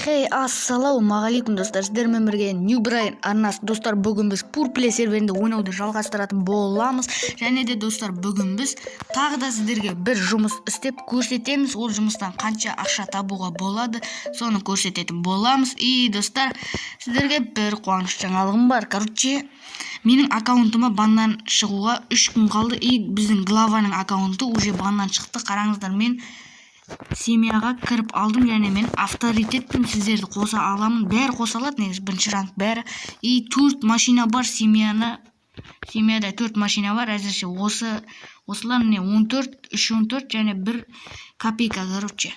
Хей, ассалаумағалейкум достар, сіздермен бірге New Brain арнасы. Достар, бүгін біз Purplay серверінде ойнауды жалғастыратын боламыз. Және де достар, бүгін біз тағы да сіздерге бір жұмыс істеп көрсетеміз. Ол жұмыстан қанша ақша табуға болады, соны көрсететін боламыз. И достар, сіздерге бір қуаныш жаңалығым бар. Короче, менің аккаунтыма баннан шығуға 3 күн қалды. И біздің главаның аккаунты уже баннан шықты. Қараңыздар, мен семьяға кіріп алдым, және мен авторитетпен сіздерді қоса аламын. Бәрі қоса алады, негізі бірінші ранг бәрі. И 4 машина бар семьяда 4 машина бар. Әзірше осылар міне 14, 314 және 1 копейка, короче.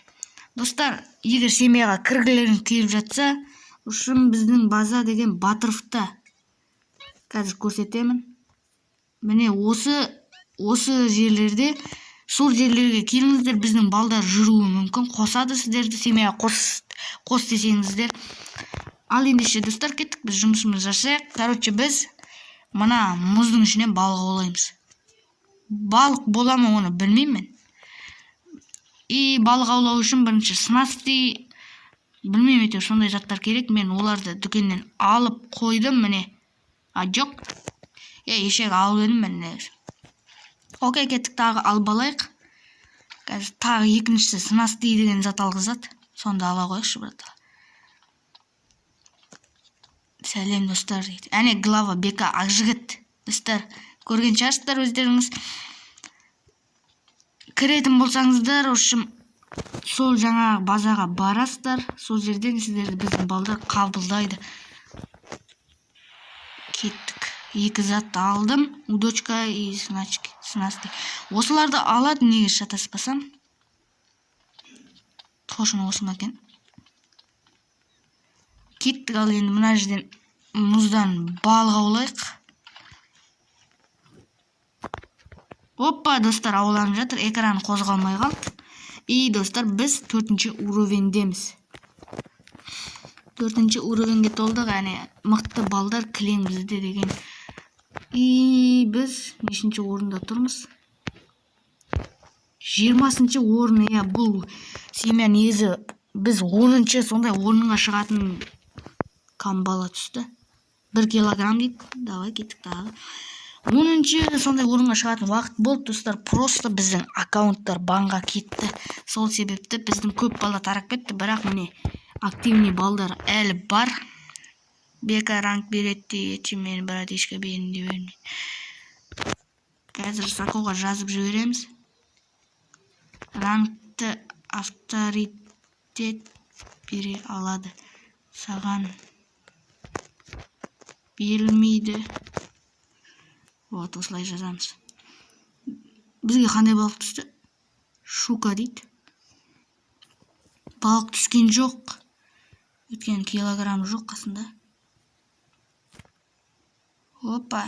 Достар, егер семьяға кіргілеріңіз келіп жатса, үшін біздің база деген Батыровта. Қазір көрсетемін. Міне осы жерлерде, сол жерлерге келіңіздер, біздің балдар жүруі мүмкін. Қосады сіздерді, семьяға қос десеңіздер. Ал ендеше достар, кеттік, біз жұмысымыз жасайық. Короче, біз мына мұздың ішінен балық аулаймыз. Балық бола ма, оны білмеймін. И балық аулау үшін бірінші снасти, білмеймін, етеу сондай заттар керек. Мен оларды дүкеннен алып қойдым, міне. Жоқ. Ешек алып едім мен негізі. Окей, кеттік, тағы алып алайық. Қазір тағы екіншісі снасти деген зат алғызады. Сонда ала қойықшы, брат. Сәлем достар дейді. Әне глава бека ақжігіт. Достар, көрген шығарсыздар өздеріңіз. Кіретін болсаңыздар, үшін сол жаңа базаға барасыздар. Сол жерден сіздерді біздің балдар қабылдайды. Кеттік. 2 затты алдым. Удочка и снасти. Осыларды алады, неге шатаспасам. Қошын осы макен. Кеттік, ал енді мына жерден мұздан балық аулайық. Оппа, достар, ауланып жатыр. Экран қозғалмай қалды. И достар, біз 4-ші уровендеміз. 4-ші уровенге толдық, әне мықты балдар кілең бізде деген. И біз нешінші орында тұрмыз? 20-ші орын. Бұл семья негізі біз 10-ші сондай орынға шығатын камбала түсті. 1 килограмм дейді. Давай кеттік тағы. 10-ші сондай орынға шығатын уақыт болды, достар. Просто біздің аккаунттар банға кетті. Сол себепті біздің көп бала тарап кетті. Бірақ міне активный балдар әлі бар. Бека ранг береді дейі, мен брат ешке берін де бермейді. Қазір Сакоға жазып жібереміз. Рангты авторитет бере алады. Саған берілмейді. Вот, осылай жазамыз. Бізге қандай балық түсті? Шука дейді. Балық түскен жоқ. Өткен килограмм жоқ қасында. Опа.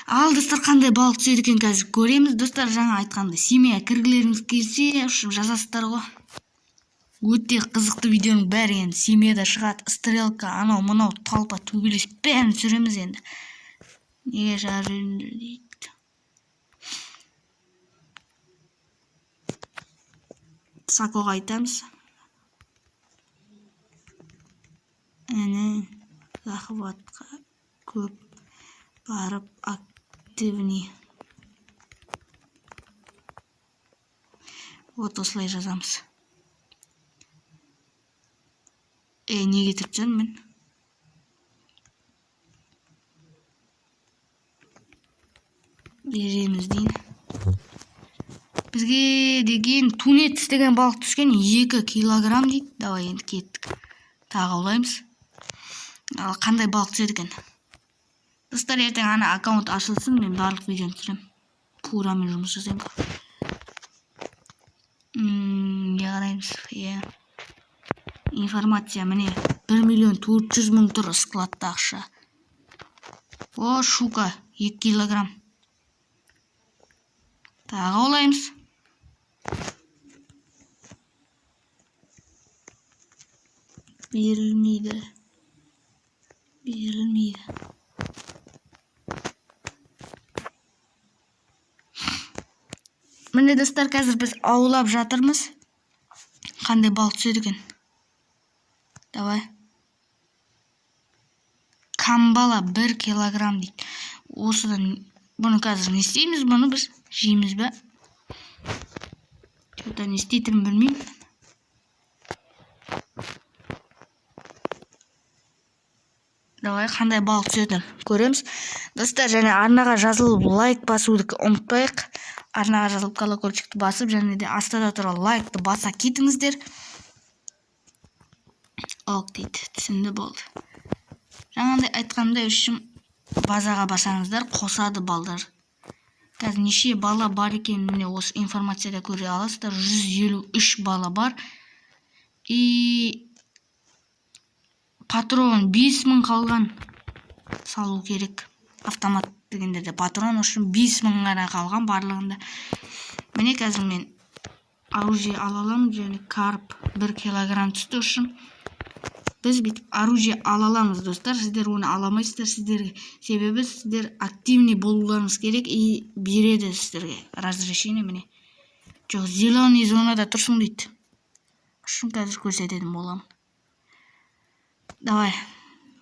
Ал достар, қандай балық түседі екен қазір көреміз. Достар, жаңа айтқанды семьяға кіргілеріңіз келсе, жазасыздар ғой. Өте қызықты видеоның бәрі енді семьяда шығады. Стрелка, анау мынау талпа төбелес бәрін түсіреміз енді. Неге жарынды дейді. Сакоға айтамыз. Әне захватқа көп барып активный. Вот осылай жазамыз. Не кетіп жүрмін мен? Береміз дейін. Бізге деген тунец деген балық түскен 2 килограмм дейді. Давай енді кеттік. Тағы аулаймыз. Ал қандай балық түседі екен? Достар, ертең ана аккаунт ашылсын, мен барлық видеоны түсірем. Пурамен жұмыс жасайым. Не қараймыз? Информация, міне 1.400.000 тұр складта ақша. О, шука 2 килограмм. Тағы аулаймыз. Берілмейді. Міне достар, қазір біз аулап жатырмыз. Қандай балық түседі екен? Давай. Камбала 1 килограмм дейді. Осыдан бұны қазір не істейміз? Бұны біз жейміз бе? Что-то не істейтінін білмеймін. Давай, қандай балық түсетін көреміз. Достар, және арнаға жазылып лайк басуды ұмытпайық. Арнаға жазылып колокольчикті басып, және де астада тұрған лайкты баса кетіңіздер. Ок дейді, түсінді болды. Жаңағыдай айтқанымда үшін базаға басаңыздар, қосады балдар. Қазір неше бала бар екен, міне осы информацияда көре аласыздар. 153 бала бар. Патрон 5000 қалған. Салу керек. Автомат дегенде де патрон үшін 5000 ғана қалған барлығында. Міне қазір мен оружие ала аламын, және карп 1 килограмм түсті үшін. Біз бітіп оружие ала аламыз, достар. Сіздер оны аламайсыздар, сіздерге. Себебі сіздер активный болуларыңыз керек и береді сіздерге разрешение. Міне. Жоқ, зеленый зонада тұрсын дейді. Үшін қазір көрсететін боламын. Давай.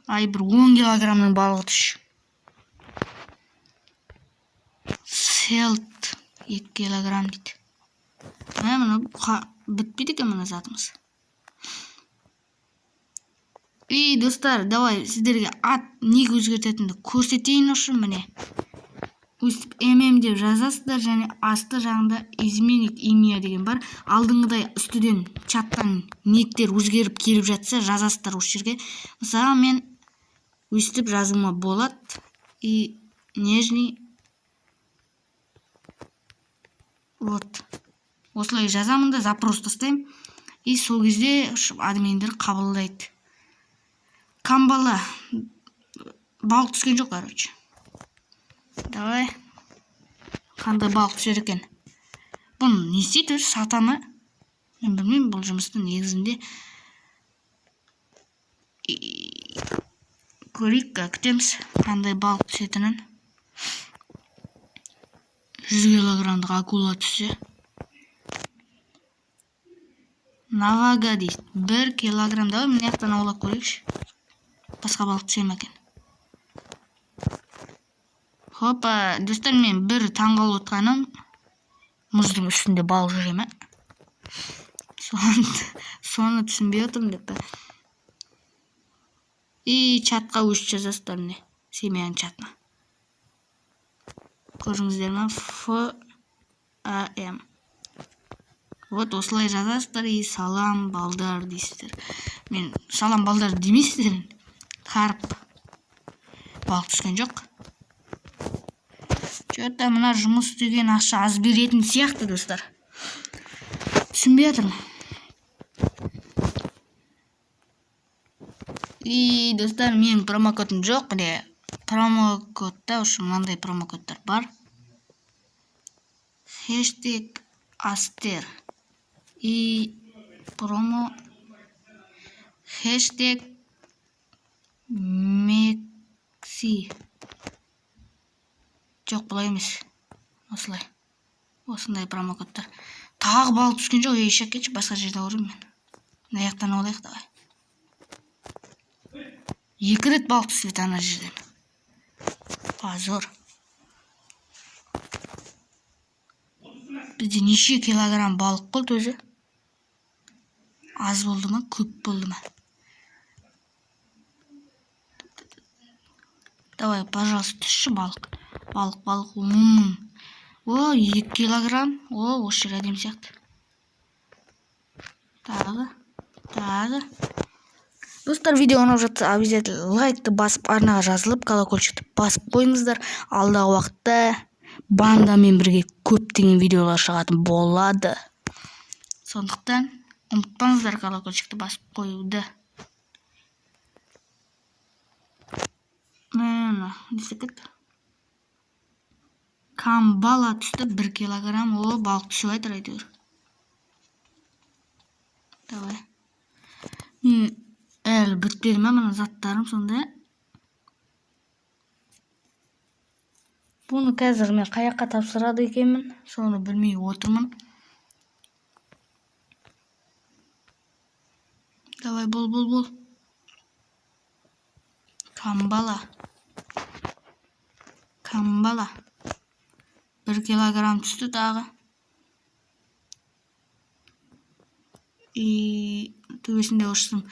Ай, бір 10 килограммның балығы түш. Селт 2 килограмм дейді. Мұны бітпейді екен мұны затымыз. Достар, давай сіздерге ат неге өзгертетінді көрсетейін үшін міне. Өстіп деп жазасыздар, және асты жағында изменить имя деген бар. Алдыңғыдай үстіден чаттан никтер өзгеріп келіп жатса жазасыздар осы жерге. Мысалы мен өстіп жазуыма болады. И нежный. Вот. Осылай жазамын да запрос тастаймын. И сол кезде админдер қабылдайды. Камбала. Балық түскен жоқ, короче. Давай. Қандай балық түсер екен? Бұны не істейді? Сата ма? Мен білмеймін, бұл жұмыстың негізінде. Көрейік, күтеміз. Қандай балық түсетінін. 100 килограммдық акула түссе. Навага дейді. 1 килограмм. Давай, мен яқтан аулап көрейікші. Басқа балық түсем екен. Хопа, достар, мен бір таңғалып отқаным, мұздың үстінде балық жүре ме? Соны түсінбей отырмын деп. Чатқа өшіп жазасыздар міне, семьяның чатына. Көріңіздер ме? F-A-M. Вот осылай жазасыздар, салам балдар дейсіздер. Мен салам балдар демейсіздер. Қарып балық түскен жоқ. Что-то мына жұмыс істеген ақша аз беретін сияқты, достар. Түсінбей жатырмын. Достар, менің промокодым жоқ, міне. Промокодта үшін мынандай промокодтар бар. Хэштег Астер. Промо. Хэштег Мекси. Жоқ, бұлай емес. Осылай. Осындай промокодтар. Тағы балық түскен жоқ, ешек кетші, басқа жерде ұрым мен. Аяқтан олайық, давай. 2 рет балық түседі ана жерден. Позор. Бізде неше килограмм балық болды өзі? Аз болды ма, көп болды ма? Давай, пожалуйста, түсші балық. Балық, 10 мың. 2 килограмм. Осы жер әдем сияқты. Тағы. Достар, видео ұнап жатса, обязательно лайкты басып, арнаға жазылып, колокольчикті басып қойыңыздар. Алдағы уақытта бандамен бірге көптеген видеолар шығатын болады. Сондықтан ұмытпаңыздар колокольчикті басып қоюды. Камбала түсті 1 килограмм. Балық түсіп айтыр әйтеуір. Давай. Әлі бітпеді ме мына заттарым сонда? Бұны қазір мен қаяққа тапсырады екенмін, соны білмей отырмын. давай бол. Камбала. 1 килограмм түсті дағы. Төбесінде ұштым.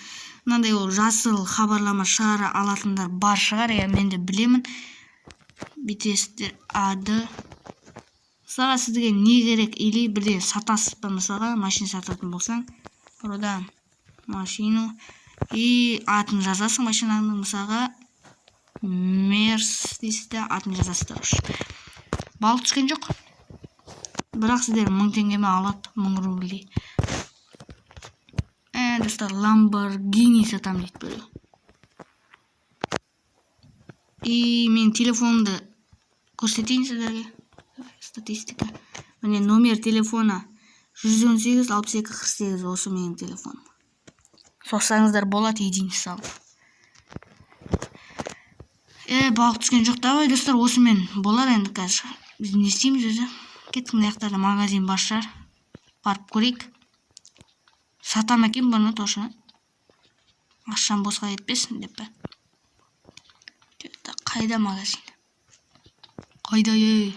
Мынандай ол жасыл хабарлама шығара алатындар бар шығар, мен де білемін. Бүйтесіздер ады. Мысалға сізге не керек, или бірде сатасыз ба, мысалға машина сататын болсаң, одан машину и атын жазасың машинаның, мысалға Мерс дейсізді, атын жазасыздар. Балық түскен жоқ. Бірақ сіздер 1000 теңгеме алады, 1000 рубль. Достар, Lamborghini сатам дейді біреу. И мен телефонды көрсетейін сіздерге. Статистика. Міне номер телефона 118 62 48, осы менің телефоным. Соқсаңыздар болады, единица салып. Балық түскен жоқ, давай достар, осымен болар енді қазір. Біз не істейміз өзі? Кеттің аяқтарда магазин бар шығар. Барып көрейік. Сатам екен бұны тошына. Ақшам босқа кетпесін деп бе. Қайда магазин? Қайда ей?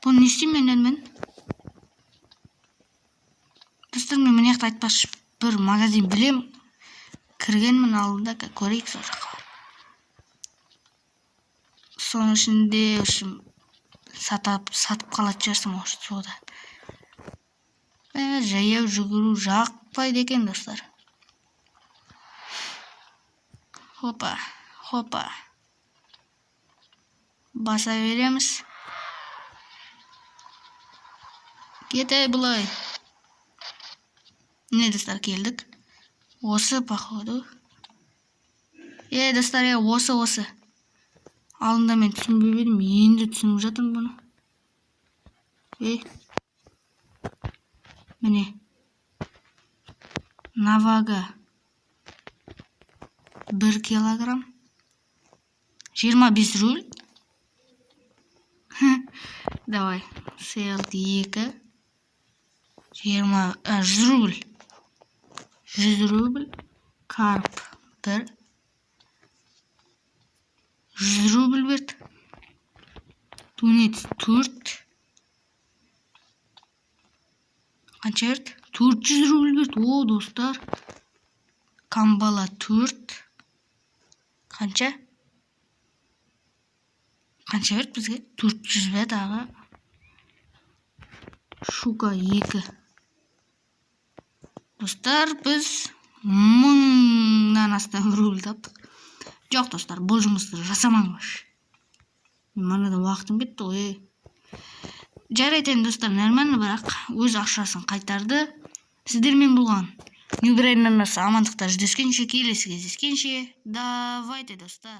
Бұны не істеймін мен? Достар, мен міне яқты айтпашы, бір магазин білем. Кіргенмін алдында, көрейік сол жаққа. Соның ішінде сатып қалады жерсің сода. Жаяу жүгіру жақпайды екен, достар. Хопа. Баса береміз. Кетей бұлай. Не, достар, келдік. Осы походу. Достар, осы. Алдында мен түсінбей едім, енді түсініп жатырмын бұны. Міне. Навага 1 килограмм. 25 рубль. Давай. Селт 2. 100 рубль. 100 рубль. Карп 1. 100 рубль берді. Тунец 4. Қанша берді? 400 рубль берді. О, достар. Камбала 4. Қанша? Қанша берді бізге? 400 берді аға. Шука 2. Достар, біз 1000-нан астам рубль таптық. Жоқ, достар, бұл жұмысты жасамаңыз. Мана уақытым кетті ғой. Жарайтын достар, нормально, бірақ өз ақшасын қайтарды. Сіздермен болған New Brain арнасы амандықта жүздескенше, келесі кездескенше. Давайте, достар.